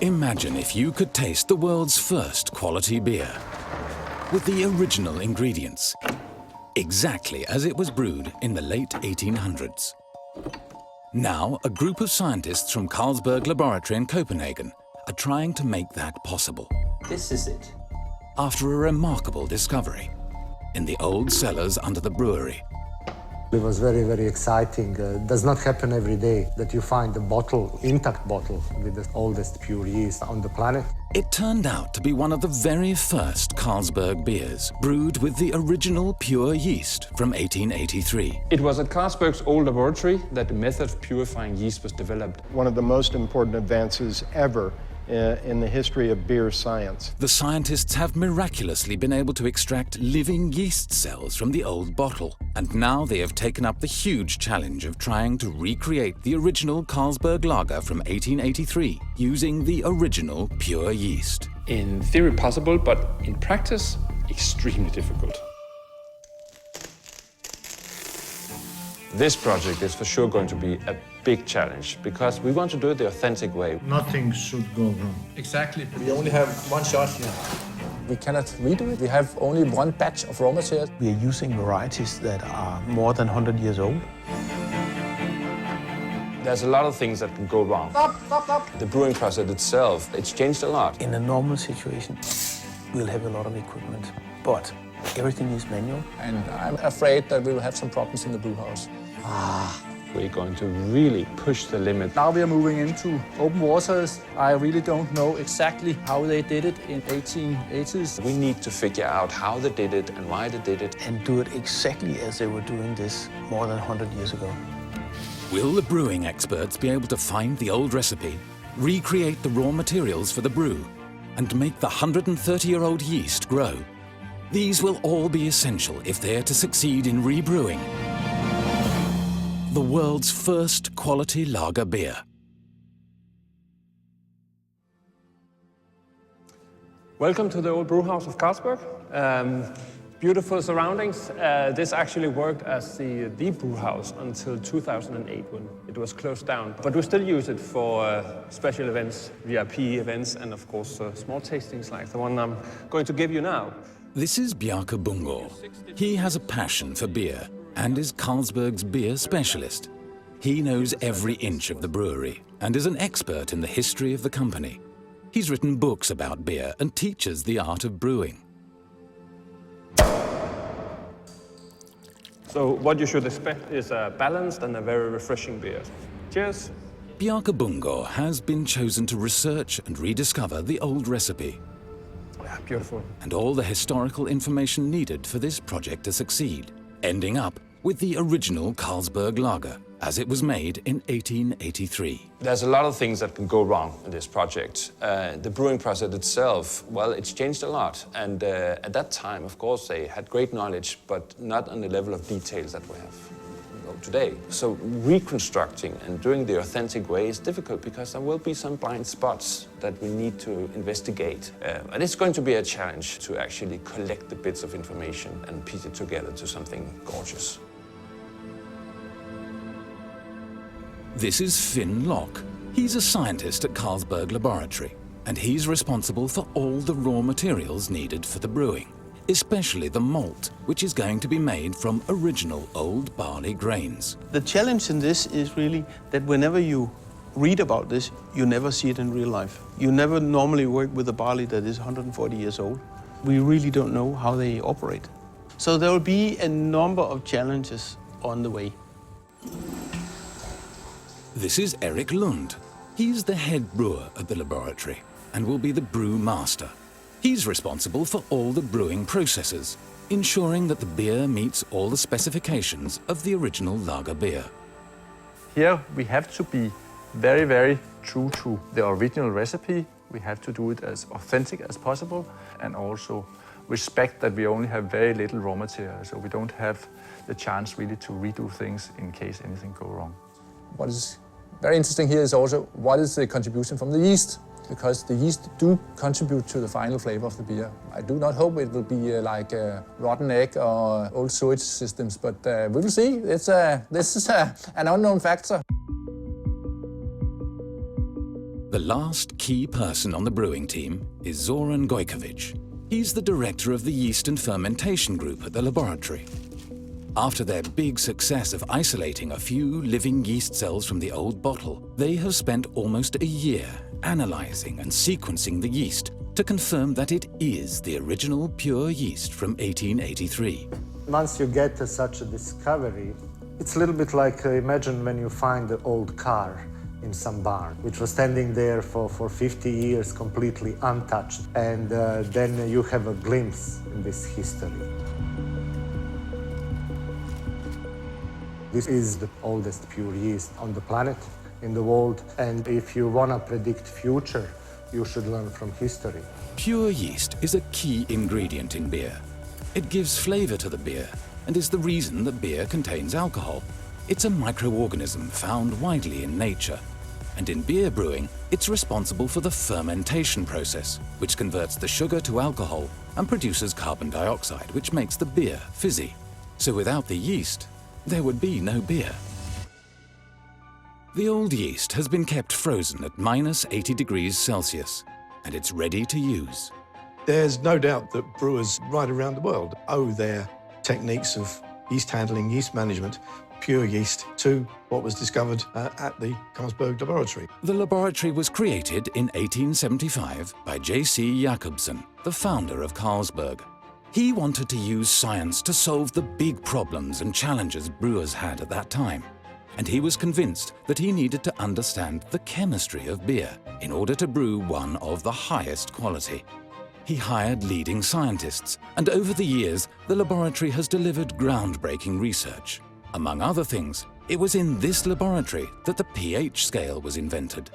Imagine if you could taste the world's first quality beer with the original ingredients, exactly as it was brewed in the late 1800s. Now, a group of scientists from Carlsberg Laboratory in Copenhagen are trying to make that possible. This is it. After a remarkable discovery in the old cellars under the brewery. It was very, very exciting. It does not happen every day that you find a bottle, intact bottle, with the oldest pure yeast on the planet. It turned out to be one of the very first Carlsberg beers, brewed with the original pure yeast from 1883. It was at Carlsberg's old laboratory that the method of purifying yeast was developed. One of the most important advances ever in the history of beer science. The scientists have miraculously been able to extract living yeast cells from the old bottle, and now they have taken up the huge challenge of trying to recreate the original Carlsberg lager from 1883 using the original pure yeast. In theory possible, but in practice, extremely difficult. This project is for sure going to be a big challenge because we want to do it the authentic way. Nothing should go wrong. Exactly. We only have one shot here. We cannot redo it. We have only one batch of raw materials. We are using varieties that are more than 100 years old. There's a lot of things that can go wrong. Stop. The brewing process itself, it's changed a lot. In a normal situation, we'll have a lot of equipment, but everything is manual. And I'm afraid that we will have some problems in the brew house. We're going to really push the limit. Now we are moving into open waters. I really don't know exactly how they did it in 1880s. We need to figure out how they did it and why they did it. And do it exactly as they were doing this more than 100 years ago. Will the brewing experts be able to find the old recipe, recreate the raw materials for the brew, and make the 130-year-old yeast grow? These will all be essential if they are to succeed in rebrewing the world's first quality lager beer. Welcome to the old brew house of Carlsberg. Beautiful surroundings. This actually worked as the brew house until 2008 when it was closed down. But we still use it for special events, VIP events, and of course small tastings like the one I'm going to give you now. This is Bjarke Bungård. He has a passion for beer and is Carlsberg's beer specialist. He knows every inch of the brewery and is an expert in the history of the company. He's written books about beer and teaches the art of brewing. So what you should expect is a balanced and a very refreshing beer. Cheers. Bjarke Bungård has been chosen to research and rediscover the old recipe. Yeah, beautiful. And all the historical information needed for this project to succeed, ending up with the original Carlsberg lager, as it was made in 1883. There's a lot of things that can go wrong in this project. The brewing process itself, well, it's changed a lot. And at that time, of course, they had great knowledge, but not on the level of details that we have today. So reconstructing and doing the authentic way is difficult because there will be some blind spots that we need to investigate. And it's going to be a challenge to actually collect the bits of information and piece it together to something gorgeous. This is Finn Locke. He's a scientist at Carlsberg Laboratory, and he's responsible for all the raw materials needed for the brewing, especially the malt, which is going to be made from original old barley grains. The challenge in this is really that whenever you read about this, you never see it in real life. You never normally work with a barley that is 140 years old. We really don't know how they operate. So there will be a number of challenges on the way. This is Erik Lund. He's the head brewer at the laboratory and will be the brew master. He's responsible for all the brewing processes, ensuring that the beer meets all the specifications of the original lager beer. Here we have to be very, very true to the original recipe. We have to do it as authentic as possible and also respect that we only have very little raw material, so we don't have the chance really to redo things in case anything goes wrong. What is very interesting here is also what is the contribution from the yeast, because the yeast do contribute to the final flavor of the beer. I do not hope it will be like a rotten egg or old sewage systems, but we will see. This is an unknown factor. The last key person on the brewing team is Zoran Gojkovic. He's the director of the yeast and fermentation group at the laboratory. After their big success of isolating a few living yeast cells from the old bottle, they have spent almost a year analyzing and sequencing the yeast to confirm that it is the original pure yeast from 1883. Once you get such a discovery, it's a little bit like imagine when you find an old car in some barn, which was standing there for 50 years completely untouched, and then you have a glimpse in this history. This is the oldest pure yeast on the planet, in the world, and if you want to predict future, you should learn from history. Pure yeast is a key ingredient in beer. It gives flavor to the beer and is the reason that beer contains alcohol. It's a microorganism found widely in nature, and in beer brewing, it's responsible for the fermentation process, which converts the sugar to alcohol and produces carbon dioxide, which makes the beer fizzy. So without the yeast, there would be no beer. The old yeast has been kept frozen at -80 degrees Celsius, and it's ready to use. There's no doubt that brewers right around the world owe their techniques of yeast handling, yeast management, pure yeast, to what was discovered at the Carlsberg laboratory. The laboratory was created in 1875 by J.C. Jacobsen, the founder of Carlsberg. He wanted to use science to solve the big problems and challenges brewers had at that time. And he was convinced that he needed to understand the chemistry of beer in order to brew one of the highest quality. He hired leading scientists, and over the years, the laboratory has delivered groundbreaking research. Among other things, it was in this laboratory that the pH scale was invented.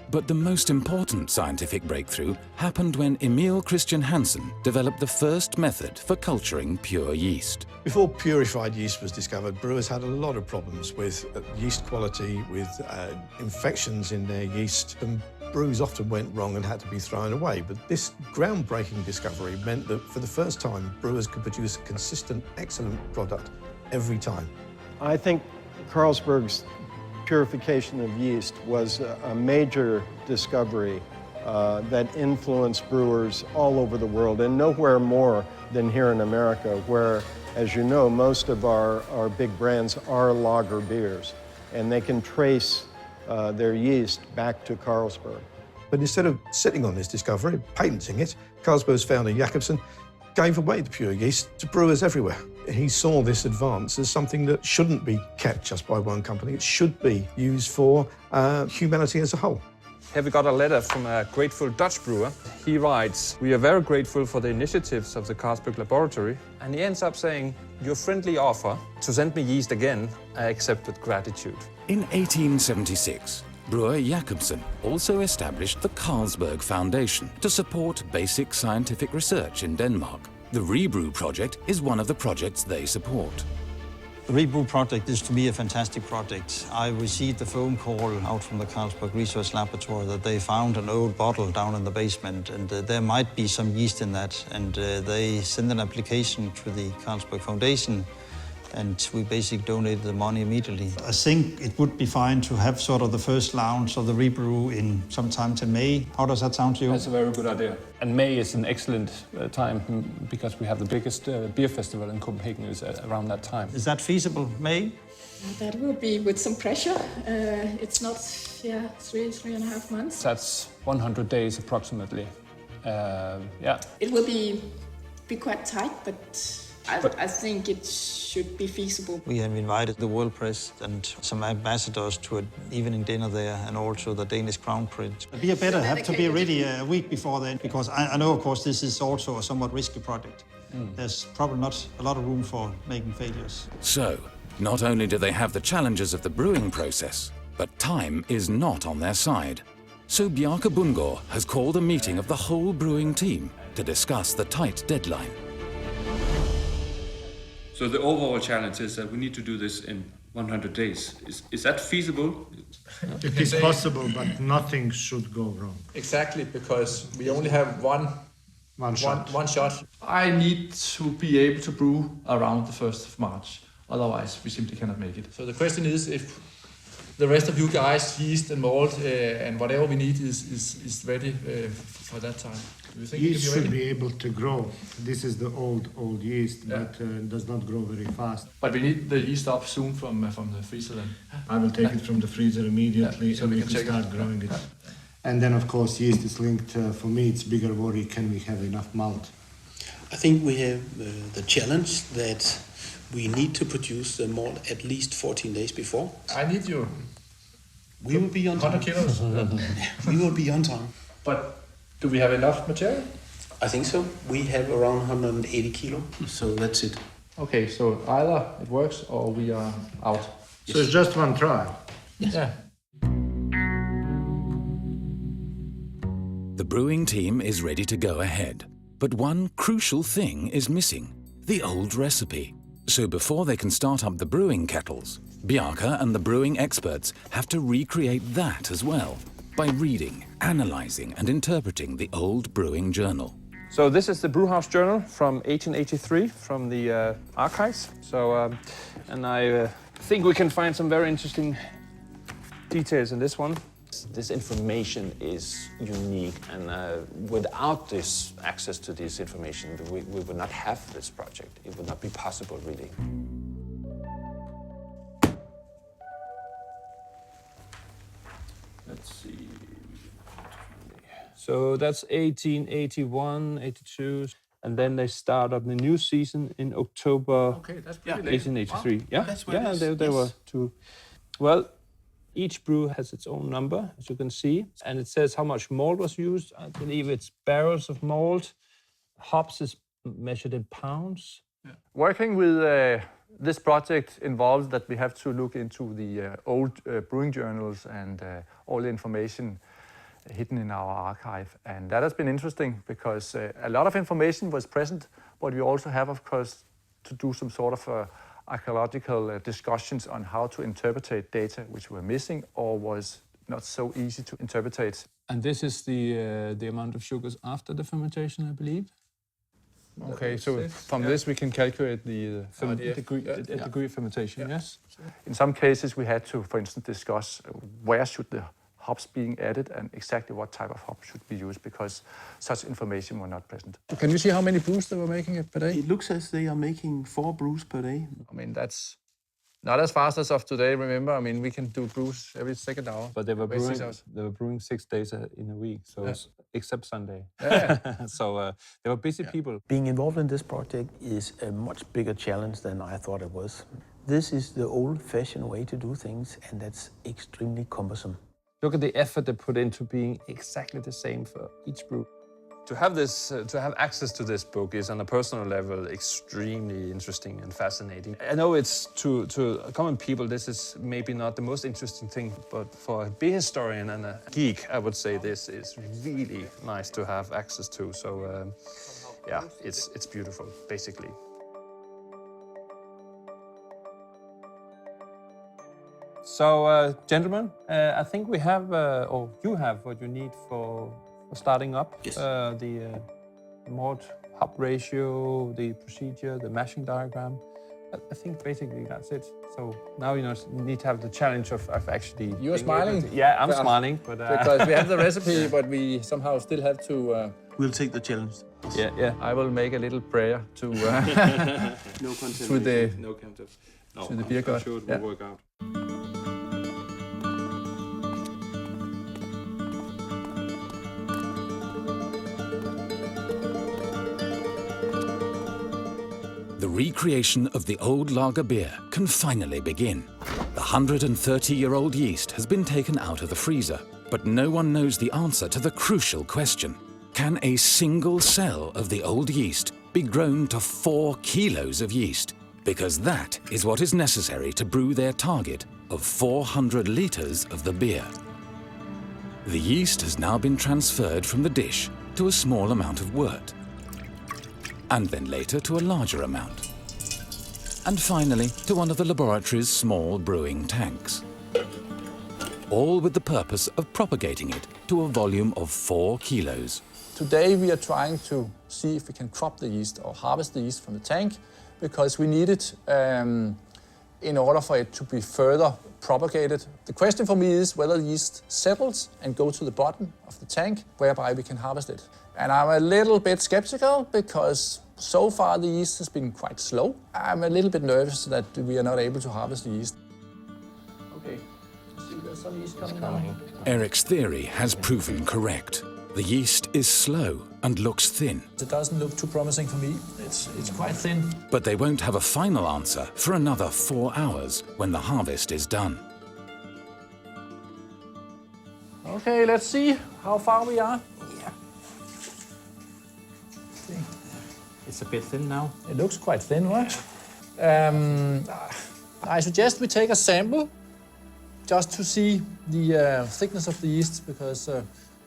But the most important scientific breakthrough happened when Emil Christian Hansen developed the first method for culturing pure yeast. Before purified yeast was discovered, brewers had a lot of problems with yeast quality, with infections in their yeast, and brews often went wrong and had to be thrown away. But this groundbreaking discovery meant that for the first time, brewers could produce a consistent, excellent product every time. I think Carlsberg's purification of yeast was a major discovery that influenced brewers all over the world, and nowhere more than here in America, where, as you know, most of our big brands are lager beers, and they can trace their yeast back to Carlsberg. But instead of sitting on this discovery, patenting it, Carlsberg's founder Jacobsen gave away the pure yeast to brewers everywhere. He saw this advance as something that shouldn't be kept just by one company. It should be used for humanity as a whole. Here we got a letter from a grateful Dutch brewer. He writes, "We are very grateful for the initiatives of the Carlsberg laboratory." And he ends up saying, "Your friendly offer to send me yeast again, I accept with gratitude." In 1876, brewer Jacobsen also established the Carlsberg Foundation to support basic scientific research in Denmark. The ReBrew project is one of the projects they support. The ReBrew project is, to me, a fantastic project. I received a phone call out from the Carlsberg Research Laboratory that they found an old bottle down in the basement, and there might be some yeast in that. And they sent an application to the Carlsberg Foundation, and we basically donated the money immediately. I think it would be fine to have sort of the first launch of the ReBrew in sometime to May. How does that sound to you? That's a very good idea. And May is an excellent time because we have the biggest beer festival in Copenhagen is around that time. Is that feasible, May? That will be with some pressure. It's not, 3.5 months. That's 100 days approximately. It will be quite tight, but I think it should be feasible. We have invited the world press and some ambassadors to an evening dinner there, and also the Danish Crown Prince. The beer better have to be ready a week before then, because I know, of course, this is also a somewhat risky project. There's probably not a lot of room for making failures. So, not only do they have the challenges of the brewing process, but time is not on their side. So Bjarke Bundgaard has called a meeting of the whole brewing team to discuss the tight deadline. So the overall challenge is that we need to do this in 100 days. Is that feasible? It is possible, but nothing should go wrong. Exactly, because we only have one shot. I need to be able to brew around the 1st of March. Otherwise, we simply cannot make it. So the question is, if the rest of you guys, yeast and malt, and whatever we need is ready for that time. Do you think Yeast you'll should be be able to grow. This is the old yeast, but does not grow very fast. But we need the yeast up soon from the freezer then. I will take it from the freezer immediately, so and we we can can check start it. growing it. And then, of course, yeast is linked. For me, it's bigger worry. Can we have enough malt? I think we have the challenge that we need to produce the malt at least 14 days before. I need you. We will be on time. 100 kilos. We will be on time. But do we have enough material? I think so. We have around 180 kilo, so that's it. Okay, so either it works or we are out. So it's just one trial. Yeah. The brewing team is ready to go ahead. But one crucial thing is missing, the old recipe. So before they can start up the brewing kettles, Bjarke and the brewing experts have to recreate that as well by reading, analyzing and interpreting the old brewing journal. So this is the Brewhouse Journal from 1883 from the archives. And I think we can find some very interesting details in this one. This information is unique, and without this access to this information, we would not have this project. It would not be possible, really. Let's see. So that's 1881, 82, and then they start up the new season in October. Okay, that's pretty late. 1883. Wow. Yeah, That's where it is. they Yes. were two. Well, each brew has its own number, as you can see, and it says how much malt was used. I believe it's barrels of malt. Hops is measured in pounds. Working with this project involves that we have to look into the old brewing journals and all the information hidden in our archive. And that has been interesting because a lot of information was present, but we also have, of course, to do some sort of archaeological discussions on how to interpret data which were missing or was not so easy to interpret. And this is the amount of sugars after the fermentation, I believe. Okay, so From this we can calculate the degree degree of fermentation, yes? in some cases we had to, for instance, discuss where should the hops being added and exactly what type of hop should be used because such information were not present. Can you see how many brews they were making per day? It looks as they are making 4 brews per day. I mean, that's not as fast as of today, remember? I mean, we can do brews every second hour. But they were Wait, 6 brewing. hours. They were brewing 6 days in a week, so except Sunday. Yeah. So they were busy people. Being involved in this project is a much bigger challenge than I thought it was. This is the old-fashioned way to do things, and that's extremely cumbersome. Look at the effort they put into being exactly the same for each brew. To have this, to have access to this book is on a personal level extremely interesting and fascinating. I know it's to common people this is maybe not the most interesting thing, but for a beer historian and a geek, I would say this is really nice to have access to. So yeah, it's beautiful, basically. So, gentlemen, I think we have, or you have, what you need for starting up. Yes. The malt hop ratio, the procedure, the mashing diagram. I think basically that's it. So now you need to have the challenge of actually. You're being smiling. able to- yeah, I'm smiling, but Because we have the recipe, but we somehow still have to. We'll take the challenge. yeah. I will make a little prayer to No content. to the No content. No, to the beer god. sure it will Yeah. work out. The recreation of the old lager beer can finally begin. The 130-year-old yeast has been taken out of the freezer, but no one knows the answer to the crucial question. Can a single cell of the old yeast be grown to 4 kilos of yeast? Because that is what is necessary to brew their target of 400 litres of the beer. The yeast has now been transferred from the dish to a small amount of wort, and then later to a larger amount, and finally to one of the laboratory's small brewing tanks, all with the purpose of propagating it to a volume of 4 kilos. Today we are trying to see if we can crop the yeast or harvest the yeast from the tank because we need it in order for it to be further propagated. The question for me is whether the yeast settles and go to the bottom of the tank, whereby we can harvest it. And I'm a little bit skeptical because so far the yeast has been quite slow. I'm a little bit nervous that we are not able to harvest the yeast. Okay, see there's some yeast coming now. Eric's theory has proven correct. The yeast is slow and looks thin. It doesn't look too promising for me. It's quite thin. But they won't have a final answer for another 4 hours when the harvest is done. Okay, let's see how far we are. Yeah. It's a bit thin now. It looks quite thin, right? I suggest we take a sample just to see the thickness of the yeast because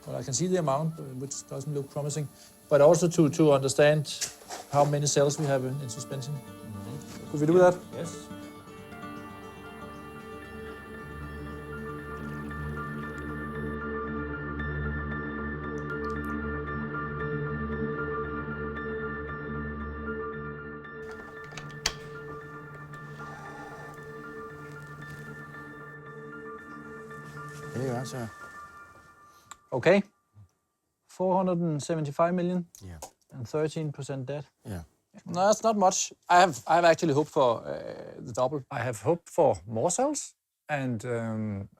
well, I can see the amount, which doesn't look promising, but also to understand how many cells we have in suspension. Could we do that? Yes. There you are, sir. Okay. 475 million. Yeah. And 13% dead. Yeah. No, that's not much. I have actually hoped for the double. I have hoped for more cells and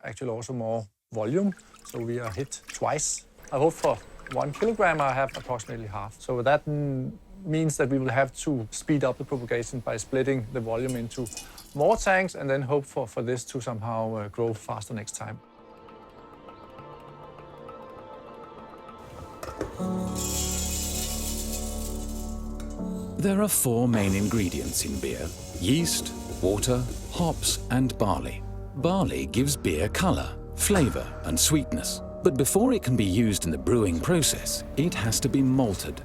actually also more volume. So we are hit twice. I hope for 1 kilogram, I have approximately half. So that means that we will have to speed up the propagation by splitting the volume into more tanks and then hope for this to somehow grow faster next time. There are 4 main ingredients in beer: yeast, water, hops, and barley. Barley gives beer color, flavor, and sweetness. But before it can be used in the brewing process, it has to be malted.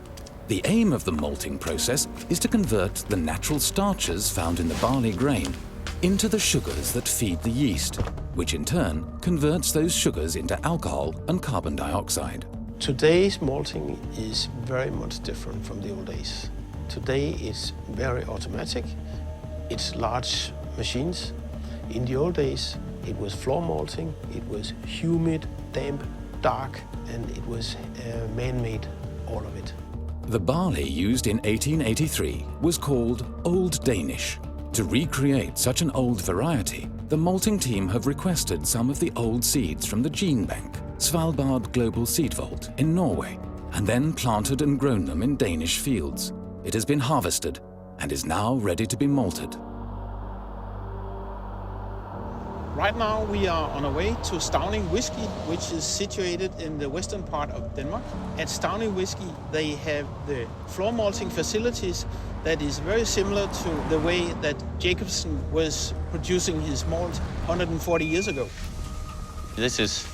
The aim of the malting process is to convert the natural starches found in the barley grain into the sugars that feed the yeast, which in turn converts those sugars into alcohol and carbon dioxide. Today's malting is very much different from the old days. Today it's very automatic, it's large machines. In the old days it was floor malting, it was humid, damp, dark, and it was man-made, all of it. The barley used in 1883 was called Old Danish. To recreate such an old variety, the malting team have requested some of the old seeds from the gene bank, Svalbard Global Seed Vault in Norway, and then planted and grown them in Danish fields. It has been harvested and is now ready to be malted. Right now we are on our way to Stauning Whiskey, which is situated in the western part of Denmark. At Stauning Whiskey they have the floor malting facilities that is very similar to the way that Jacobsen was producing his malt 140 years ago. This is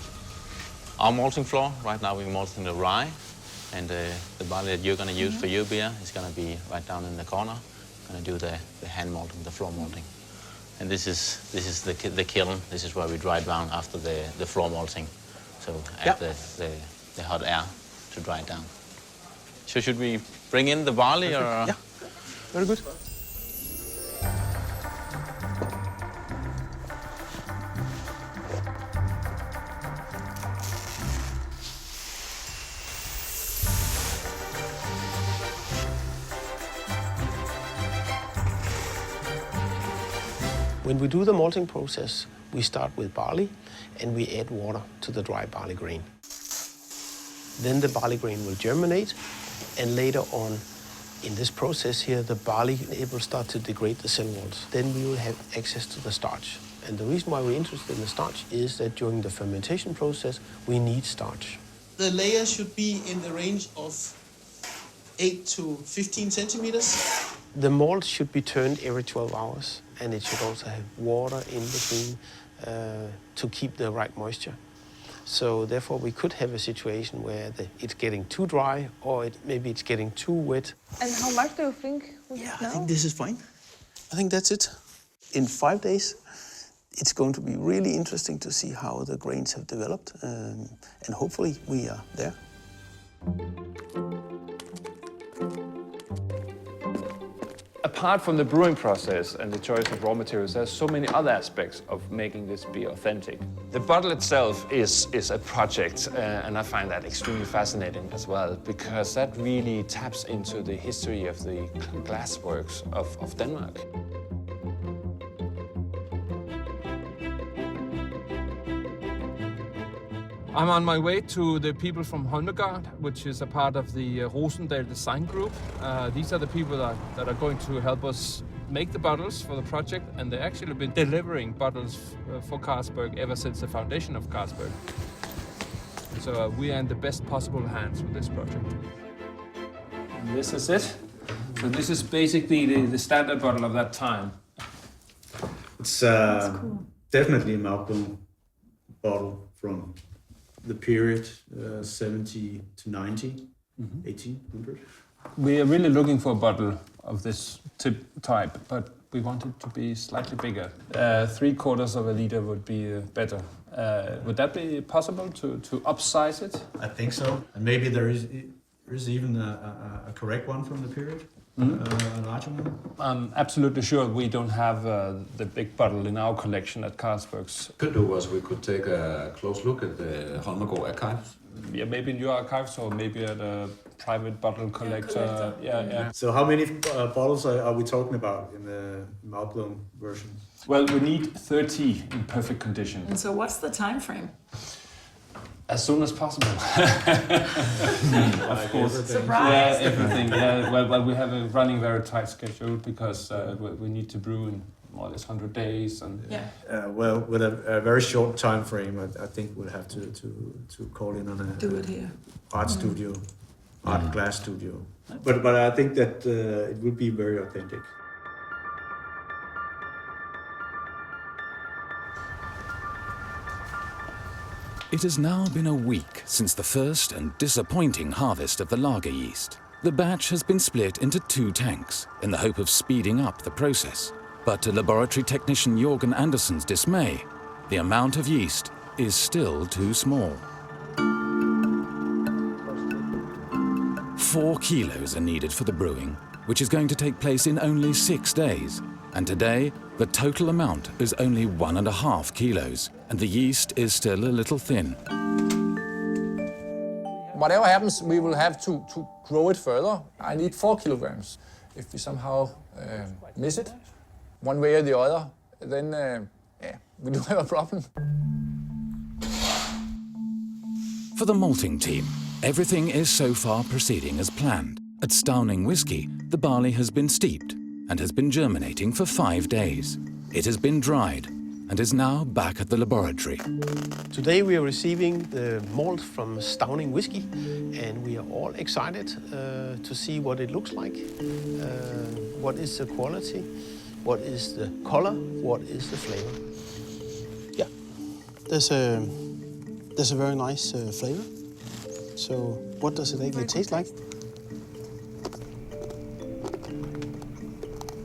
our malting floor. Right now we're malting the rye, and the barley that you're going to use for your beer is going to be right down in the corner. Going to do the hand malting, the floor malting. And this is the kiln. This is where we dry it down after the floor malting. So add the hot air to dry it down. So should we bring in the barley? Or? Yeah, very good. When we do the malting process, we start with barley and we add water to the dry barley grain. Then the barley grain will germinate, and later on in this process here, the barley will start to degrade the cell walls. Then we will have access to the starch. And the reason why we're interested in the starch is that during the fermentation process, we need starch. The layer should be in the range of 8 to 15 centimeters. The malt should be turned every 12 hours, and it should also have water in between to keep the right moisture. So therefore we could have a situation where it's getting too dry, or maybe it's getting too wet. And how much do you think we have now? I think this is fine. I think that's it. In 5 days, it's going to be really interesting to see how the grains have developed, and hopefully we are there. Apart from the brewing process and the choice of raw materials, there's so many other aspects of making this beer authentic. The bottle itself is a project, and I find that extremely fascinating as well, because that really taps into the history of the glassworks of Denmark. I'm on my way to the people from Holmegaard, which is a part of the Rosendal Design Group. These are the people that are going to help us make the bottles for the project, and they've actually been delivering bottles for Carlsberg ever since the foundation of Carlsberg. So we are in the best possible hands with this project. And this is it. So this is basically the standard bottle of that time. It's definitely a Malcolm bottle from the period 70 to 90, 1800. We are really looking for a bottle of this type, but we want it to be slightly bigger. 3/4 of a liter would be better. Would that be possible to upsize it? I think so. And maybe there is even a correct one from the period, a larger one. I'm absolutely sure we don't have the big bottle in our collection at Carlsberg's. Could do was we could take a close look at the Holmegaard archives. Yeah, maybe in your archives or maybe at a private bottle collector. Yeah. So how many bottles are we talking about in the Malblom version? Well, we need 30 in perfect condition. And so what's the time frame? As soon as possible. Of course. Surprise! Yeah, everything. Yeah. Well, we have a running very tight schedule because we need to brew in more or less 100 days. And Well, with a very short time frame, I think we'll have to call in on a Do it here. art studio, art glass studio. But I think that it will be very authentic. It has now been a week since the first and disappointing harvest of the lager yeast. The batch has been split into 2 tanks in the hope of speeding up the process. But to laboratory technician Jorgen Andersen's dismay, the amount of yeast is still too small. 4 kilos are needed for the brewing, which is going to take place in only 6 days. And today, the total amount is only 1.5 kilos, and the yeast is still a little thin. Whatever happens, we will have to grow it further. I need 4 kilograms. If we somehow miss it, one way or the other, then we do have a problem. For the malting team, everything is so far proceeding as planned. At Stauning Whiskey, the barley has been steeped and has been germinating for 5 days. It has been dried and is now back at the laboratory. Today we are receiving the malt from Stauning Whiskey, and we are all excited to see what it looks like, what is the quality, what is the color, what is the flavor. Yeah, there's a very nice flavor. So what does it actually taste like?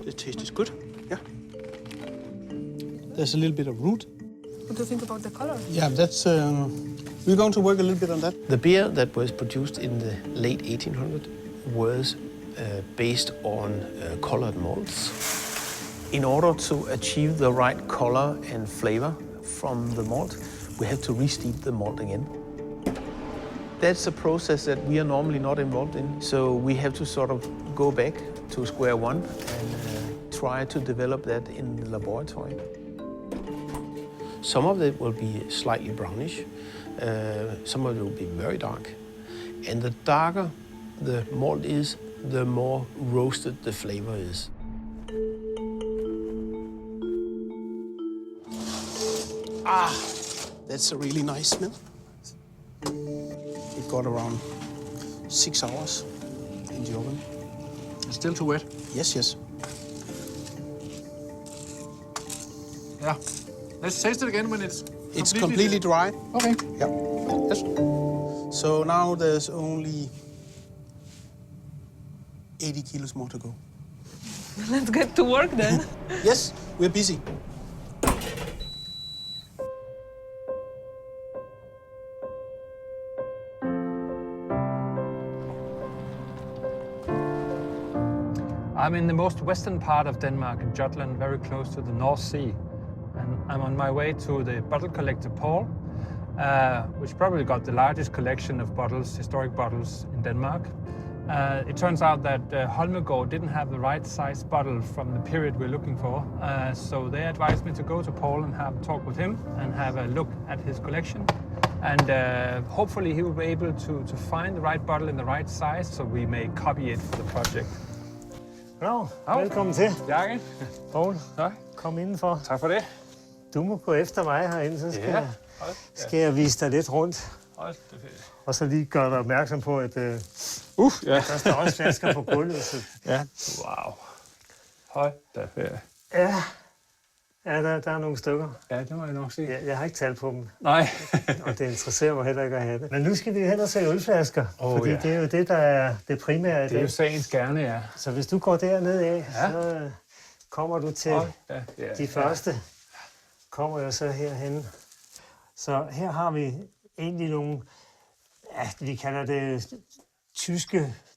The taste is good, yeah. There's a little bit of root. What do you think about the color? Yeah, that's. We're going to work a little bit on that. The beer that was produced in the late 1800s was based on colored malts. In order to achieve the right color and flavor from the malt, we have to re-steep the malt again. That's a process that we are normally not involved in, so we have to sort of go back to square one and try to develop that in the laboratory. Some of it will be slightly brownish, some of it will be very dark. And the darker the malt is, the more roasted the flavor is. Ah, that's a really nice smell. It got around 6 hours in the oven. It's still too wet. Yes. Yeah. Let's taste it again when it's completely dry. Okay. Yeah. Yes. So now there's only 80 kilos more to go. Let's get to work then. Yes, we're busy. I'm in the most western part of Denmark, in Jutland, very close to the North Sea. And I'm on my way to the bottle collector Paul, which probably got the largest collection of bottles, historic bottles in Denmark. It turns out that Holmegaard didn't have the right size bottle from the period we're looking for. So they advised me to go to Paul and have a talk with him and have a look at his collection. And hopefully he will be able to find the right bottle in the right size, so we may copy it for the project. Nå, velkommen til. Bjarke. Poul, tak. Kom indenfor. Tak for det. Du må gå efter mig herinde, så skal jeg vise dig lidt rundt. Og så lige gøre dig opmærksom på, at der står også flasker på gulvet. Så... Ja, wow. Hold da ferie. Ja, der er nogle stykker. Ja, det må jeg nok sige. Jeg har ikke talt på dem. Nej. Og det interesserer mig heller ikke at have det. Men nu skal vi hen og se ølflasker, fordi det er jo det, der er det primære i dag. Det er jo sagens gerne, ja. Så hvis du går derned af, så kommer du til de første. Kommer jeg så herhen. Så her har vi egentlig nogle, vi kalder det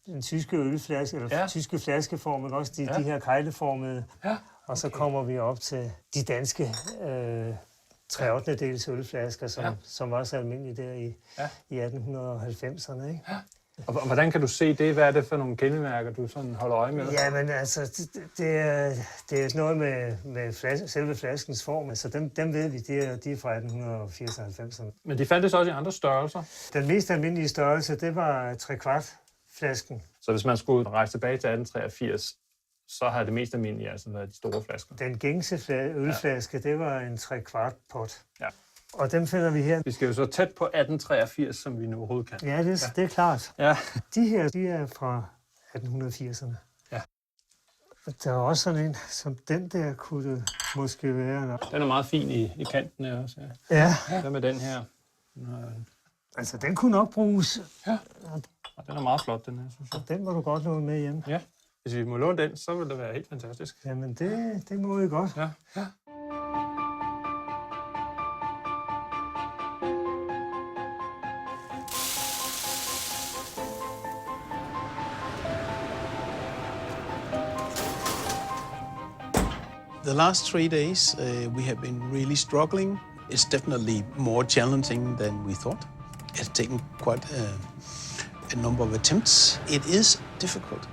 den tyske ølflaske, eller tyske flaskeform, men også de her kegleformede. Ja. Og så kommer vi op til de danske 3/8 ølflasker, som også er almindelige der i 1890'erne. Ikke? Ja. Og hvordan kan du se det? Hvad er det for nogle kendemærker, du sådan holder øje med? Jamen altså, det er noget med selve flaskens form. Altså dem ved vi, de er fra 1880-90'erne. Men de fandtes også i andre størrelser? Den mest almindelige størrelse, det var 3/4 flasken. Så hvis man skulle rejse tilbage til 1883, så har det mest almindelige altså været de store flasker? Den gængse ølflaske, det var en 3/4 pot. Ja. Og dem finder vi her. Vi skal jo så tæt på 1883, som vi nu overhovedet kan. Ja, det er klart. Ja. De her, de er fra 1880'erne. Ja. Og der er også sådan en, som den der kunne det måske være. Den er meget fin i kanten her også. Ja. Hvad med den her? Altså, den kunne nok bruges. Ja. Og den er meget flot, den her, synes jeg. Den må du godt låne med hjem. Ja. Hvis vi må låne den, så vil det være helt fantastisk. Jamen, det må vi godt. Ja. Ja. The last 3 days, we have been really struggling. It's definitely more challenging than we thought. It's taken quite a number of attempts. It is difficult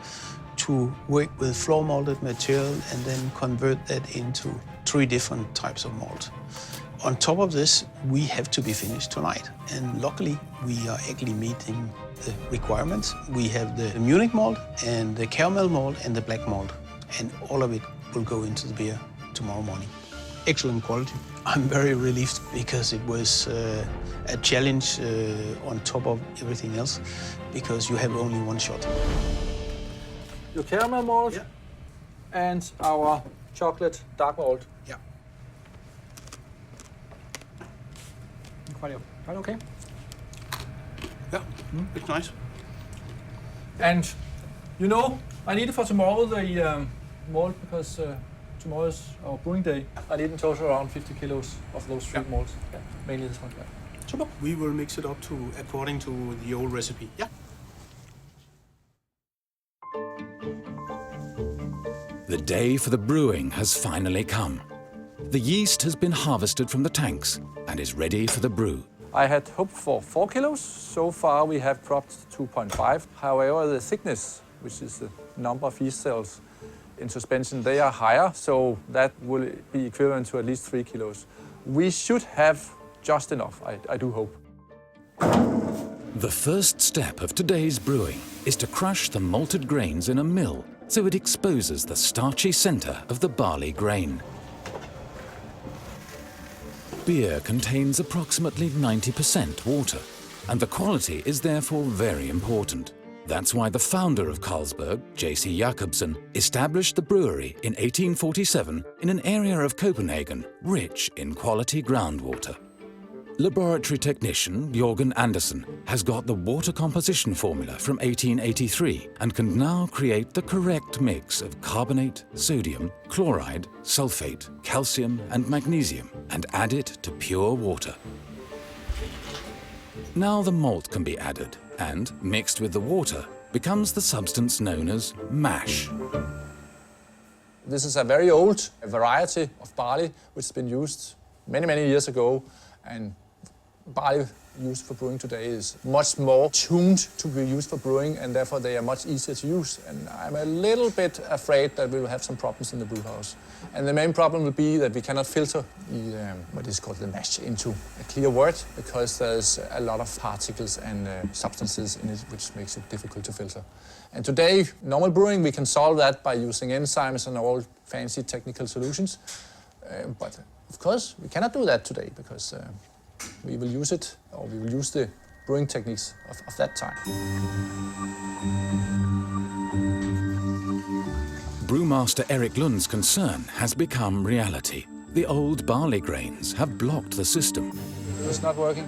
to work with floor malted material and then convert that into 3 different types of malt. On top of this, we have to be finished tonight. And luckily, we are actually meeting the requirements. We have the Munich malt and the caramel malt and the black malt. And all of it will go into the beer tomorrow morning. Excellent quality. I'm very relieved because it was a challenge on top of everything else because you have only one shot. Your caramel malt and our chocolate dark malt. Yeah. Quite okay. Yeah, it's nice. And you know, I need it for tomorrow, the malt, because tomorrow is our brewing day. I need in total around 50 kilos of those 3 malts. Yeah, mainly this one. Yeah. Super. We will mix it up according to the old recipe. Yeah. The day for the brewing has finally come. The yeast has been harvested from the tanks and is ready for the brew. I had hoped for 4 kilos. So far we have cropped 2.5. However, the thickness, which is the number of yeast cells in suspension, they are higher, so that will be equivalent to at least 3 kilos. We should have just enough, I do hope. The first step of today's brewing is to crush the malted grains in a mill so it exposes the starchy center of the barley grain. Beer contains approximately 90% water, and the quality is therefore very important. That's why the founder of Carlsberg, J.C. Jacobsen, established the brewery in 1847 in an area of Copenhagen rich in quality groundwater. Laboratory technician Jørgen Andersen has got the water composition formula from 1883 and can now create the correct mix of carbonate, sodium, chloride, sulfate, calcium and magnesium and add it to pure water. Now the malt can be added and, mixed with the water, becomes the substance known as mash. This is a very old variety of barley which has been used many, many years ago, and barley used for brewing today is much more tuned to be used for brewing, and therefore they are much easier to use. And I'm a little bit afraid that we will have some problems in the brew house. And the main problem will be that we cannot filter what is called the mash into a clear wort, because there's a lot of particles and substances in it which makes it difficult to filter. And today, normal brewing, we can solve that by using enzymes and all fancy technical solutions. But of course, we cannot do that today because we will use it, or we will use the brewing techniques of that time. Brewmaster Erik Lund's concern has become reality. The old barley grains have blocked the system. It's not working.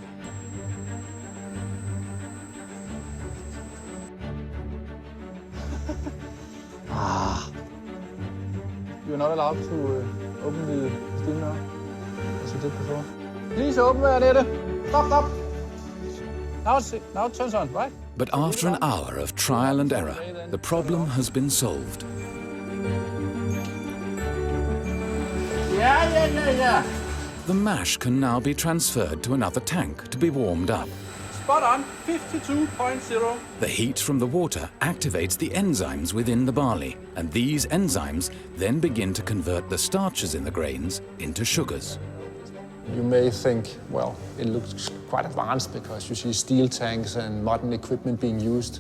You're not allowed to open the steam now, as you did before. Please open it, Annette. Stop. Now it turns on, right? But after an hour of trial and error, the problem has been solved. Yeah. The mash can now be transferred to another tank to be warmed up. Spot on, 52.0. The heat from the water activates the enzymes within the barley, and these enzymes then begin to convert the starches in the grains into sugars. You may think, well, it looks quite advanced because you see steel tanks and modern equipment being used.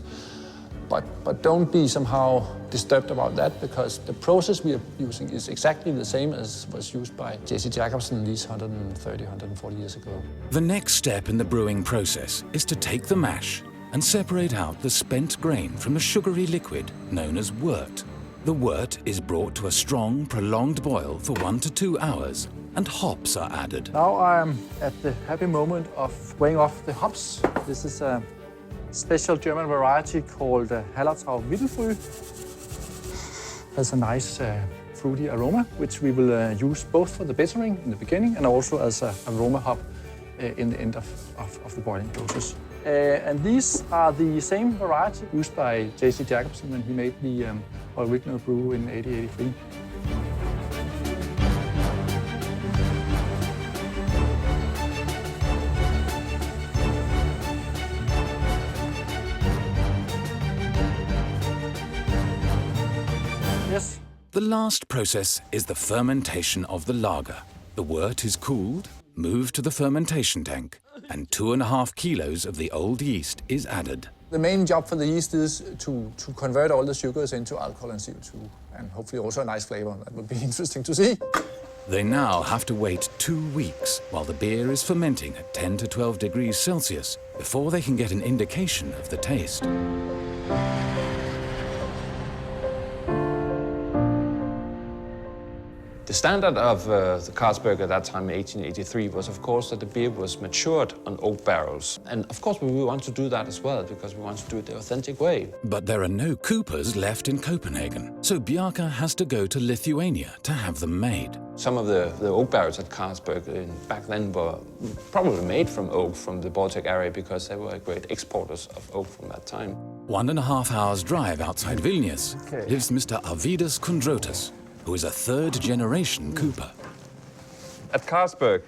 But don't be somehow disturbed about that, because the process we are using is exactly the same as was used by J.C. Jacobsen these 130, 140 years ago. The next step in the brewing process is to take the mash and separate out the spent grain from a sugary liquid known as wort. The wort is brought to a strong, prolonged boil for 1 to 2 hours, and hops are added. Now I am at the happy moment of weighing off the hops. This is a special German variety called Hallertau Mittelfrüh. Has a nice fruity aroma, which we will use both for the bittering in the beginning and also as an aroma hop in the end of the boiling process. And these are the same variety used by J.C. Jacobsen when he made the original brew in 1883. Yes. The last process is the fermentation of the lager. The wort is cooled, moved to the fermentation tank, and 2.5 kilos of the old yeast is added. The main job for the yeast is to convert all the sugars into alcohol and CO2, and hopefully also a nice flavor. That would be interesting to see. They now have to wait 2 weeks while the beer is fermenting at 10 to 12 degrees Celsius before they can get an indication of the taste. The standard of the Carlsberg at that time, 1883, was of course that the beer was matured on oak barrels. And of course we want to do that as well, because we want to do it the authentic way. But there are no coopers left in Copenhagen, so Bjarke has to go to Lithuania to have them made. Some of the oak barrels at Carlsberg back then were probably made from oak from the Baltic area, because they were great exporters of oak from that time. 1.5 hours drive outside Vilnius lives Mr. Arvydas Kundrotas, who is a third-generation cooper. At Carlsberg,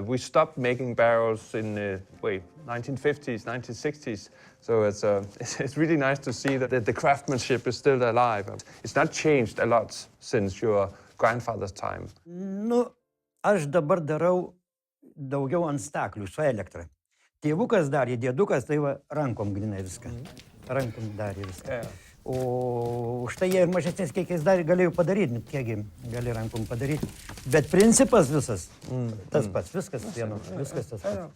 we stopped making barrels in 1950s, 1960s. So it's really nice to see that the craftsmanship is still alive. It's not changed a lot since your grandfather's time. Nu, aš dabar darau daugiau ant staklių su elektra. Tėvukas darė, dėdukas, tai va rankom grinai viską. Rankom darė viską. O štai jie ir mažesnės kiekiais galėjo padaryti, kiekgi gali rankom padaryti. Bet principas visas tas pats, viskas vieno, viskas tas pats.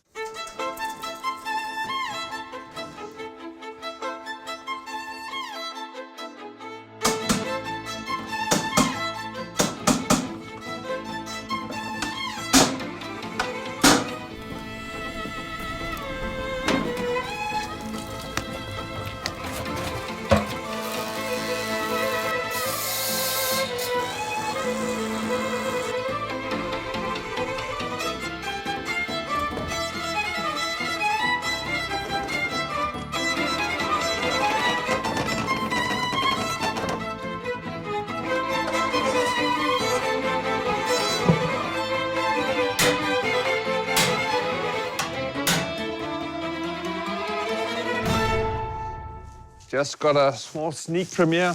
just got a small sneak premiere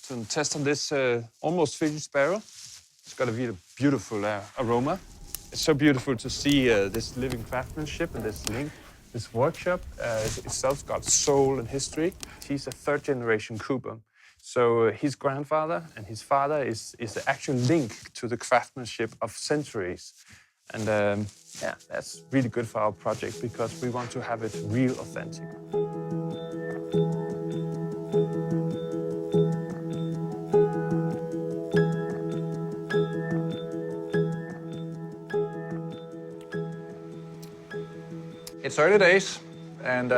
to test on this almost finished barrel. It's got a really beautiful aroma. It's so beautiful to see this living craftsmanship and this link. This workshop itself's got soul and history. He's a third-generation Cooper. So his grandfather and his father is the actual link to the craftsmanship of centuries. And yeah, that's really good for our project because we want to have it real authentic. It's early days, and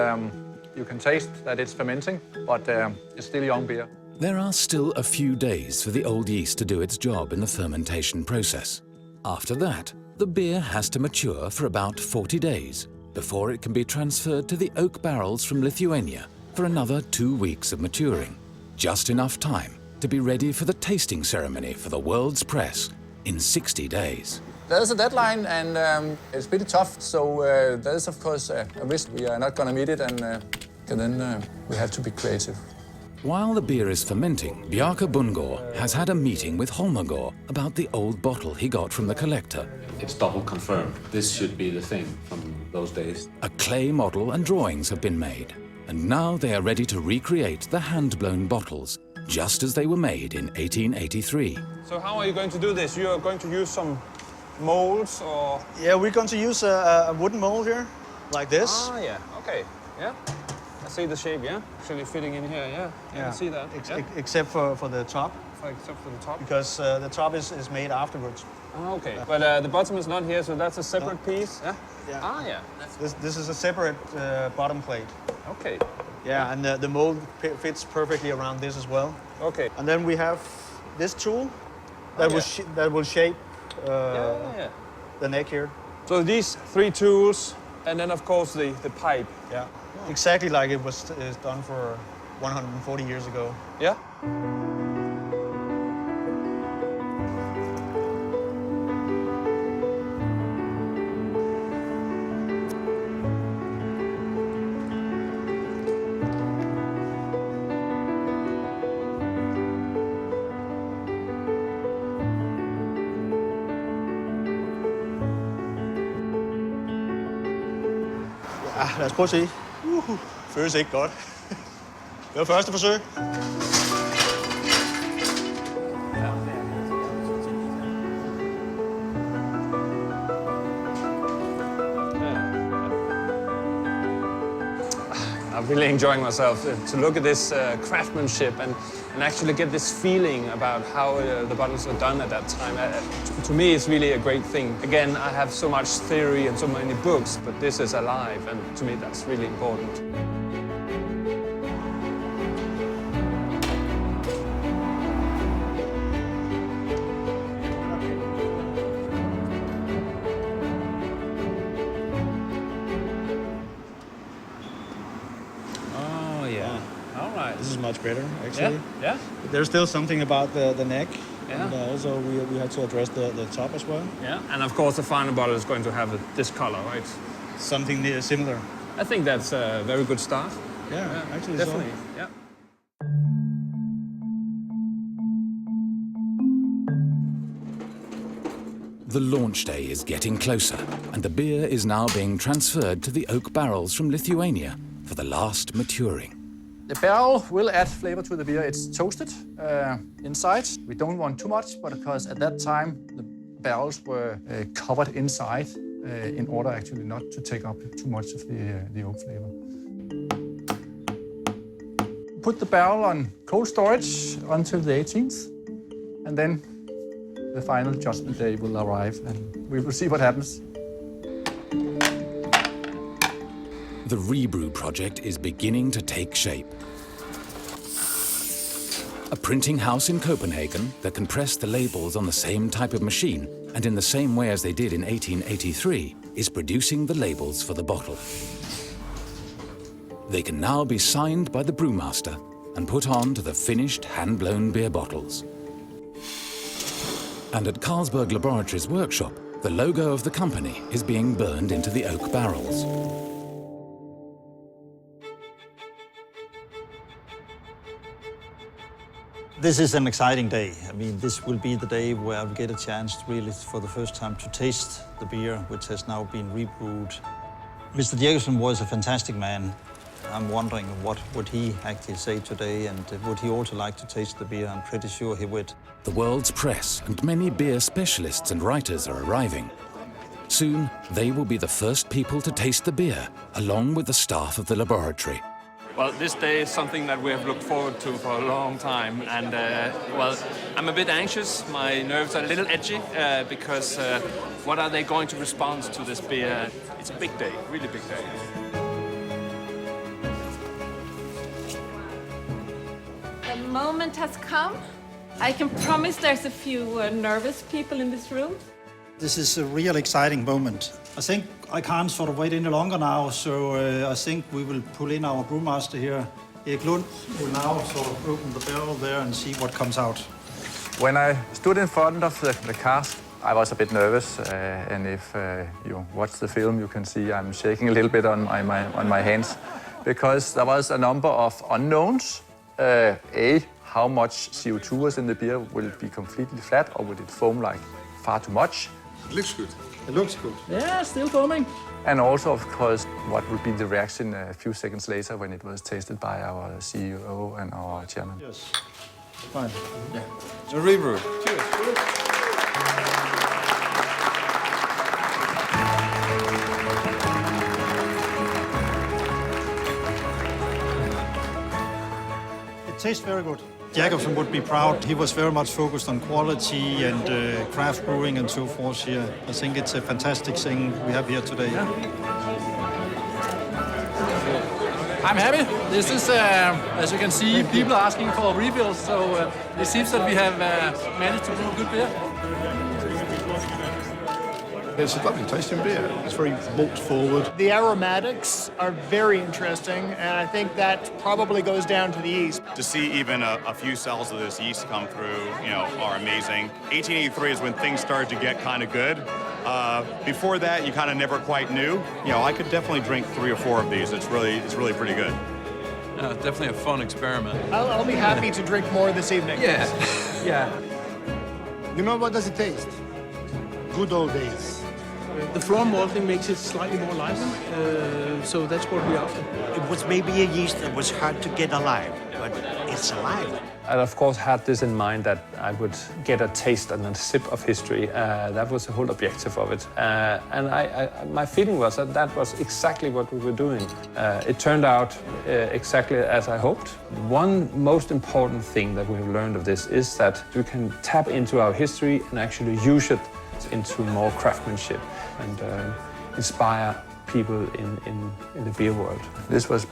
you can taste that it's fermenting, but it's still young beer. There are still a few days for the old yeast to do its job in the fermentation process. After that, the beer has to mature for about 40 days before it can be transferred to the oak barrels from Lithuania for another 2 weeks of maturing. Just enough time to be ready for the tasting ceremony for the world's press in 60 days. There's a deadline, and it's pretty tough, so there's, of course, a risk we are not going to meet it, and then we have to be creative. While the beer is fermenting, Bjarke Bundgaard has had a meeting with Holmegård about the old bottle he got from the collector. It's double confirmed. This should be the thing from those days. A clay model and drawings have been made, and now they are ready to recreate the hand-blown bottles, just as they were made in 1883. So how are you going to do this? You are going to use some molds or? Yeah, we're going to use a wooden mold here, like this. Ah, yeah, okay, yeah. I see the shape, yeah? Actually fitting in here, yeah. I can see that. Except for the top. Except for the top? Because the top is made afterwards. Ah, okay. But the bottom is not here, so that's a separate piece, yeah? Yeah. Ah, yeah. This is a separate bottom plate. Okay. Yeah, and the mold fits perfectly around this as well. Okay. And then we have this tool that will shape the neck here. So these 3 tools, and then of course the pipe. Yeah, exactly like it was done for 140 years ago. Yeah. Ja, lad os prøve at se. Føles ikke godt. Det var første forsøg. I'm really enjoying myself to look at this craftsmanship and actually get this feeling about how the bottles are done at that time. To me, it's really a great thing. Again, I have so much theory and so many books, but this is alive, and to me, that's really important. This is much better, actually. Yeah. There's still something about the neck, Yeah. and also we had to address the top as well. Yeah, and of course the final bottle is going to have this color, right? Something similar. I think that's a very good start. Yeah, actually definitely. so. Yeah. The launch day is getting closer, and the beer is now being transferred to the oak barrels from Lithuania for the last maturing. The barrel will add flavor to the beer. It's toasted inside. We don't want too much, but because at that time the barrels were covered inside in order actually not to take up too much of the oak flavor. Put the barrel on cold storage until the 18th, and then the final judgment day will arrive, and we will see what happens. The ReBrew project is beginning to take shape. A printing house in Copenhagen that can press the labels on the same type of machine and in the same way as they did in 1883 is producing the labels for the bottle. They can now be signed by the brewmaster and put on to the finished hand-blown beer bottles. And at Carlsberg Laboratories workshop, the logo of the company is being burned into the oak barrels. This is an exciting day. I mean, this will be the day where we get a chance to really, for the first time, to taste the beer, which has now been rebrewed. Mr. Jacobsen was a fantastic man. I'm wondering what would he actually say today, and would he also like to taste the beer? I'm pretty sure he would. The world's press and many beer specialists and writers are arriving. Soon, they will be the first people to taste the beer, along with the staff of the laboratory. Well, this day is something that we have looked forward to for a long time, and well, I'm a bit anxious. My nerves are a little edgy because what are they going to respond to this beer? It's a big day, really big day. The moment has come. I can promise there's a few nervous people in this room. This is a real exciting moment. I think I can't sort of wait any longer now, so I think we will pull in our brewmaster here. Erik Lund will now sort of open the barrel there and see what comes out. When I stood in front of the cask, I was a bit nervous, and if you watch the film, you can see I'm shaking a little bit on my hands, because there was a number of unknowns. How much CO2 was in the beer? Will it be completely flat, or will it foam like far too much? It looks good. It looks good. Yeah, still foaming. And also, of course, what would be the reaction a few seconds later when it was tasted by our CEO and our chairman. Yes. Fine. Yeah. The ReBrew. Cheers. It tastes very good. Jacobsen would be proud. He was very much focused on quality and craft brewing and so forth here. I think it's a fantastic thing we have here today. Yeah. I'm happy. This is, as you can see, people are asking for refills, so it seems that we have managed to brew good beer. It's a lovely tasting beer. It's very malt forward. The aromatics are very interesting, and I think that probably goes down to the yeast. To see even a few cells of this yeast come through, are amazing. 1883 is when things started to get kind of good. Before that, you kind of never quite knew. I could definitely drink 3 or 4 of these. It's really pretty good. Definitely a fun experiment. I'll be happy to drink more this evening. Yeah. Yeah. You know what does it taste? Good old days. The floor malting makes it slightly more lively, so that's what we're after. It was maybe a yeast that was hard to get alive, but it's alive. I, of course, had this in mind that I would get a taste and a sip of history. That was the whole objective of it. And my feeling was that was exactly what we were doing. It turned out exactly as I hoped. One most important thing that we have learned of this is that we can tap into our history and actually use it into more craftsmanship and inspire people in the beer world. This was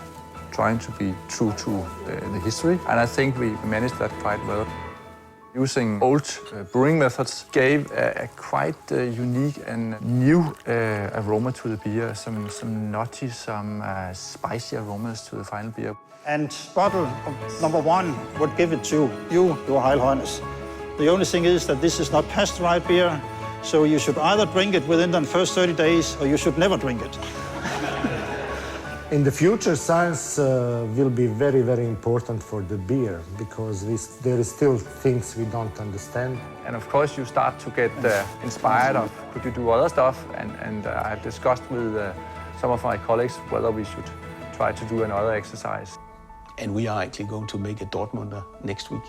trying to be true to the history, and I think we managed that quite well. Using old brewing methods gave a quite unique and new aroma to the beer, some nutty, some spicy aromas to the final beer. And bottle number 1 would give it to you, Your High Highness. The only thing is that this is not pasteurized beer, so you should either drink it within the first 30 days or you should never drink it. In the future, science will be very, very important for the beer because there is still things we don't understand. And of course, you start to get inspired of could you do other stuff, and I've discussed with some of my colleagues whether we should try to do another exercise. And we are actually going to make a Dortmunder next week.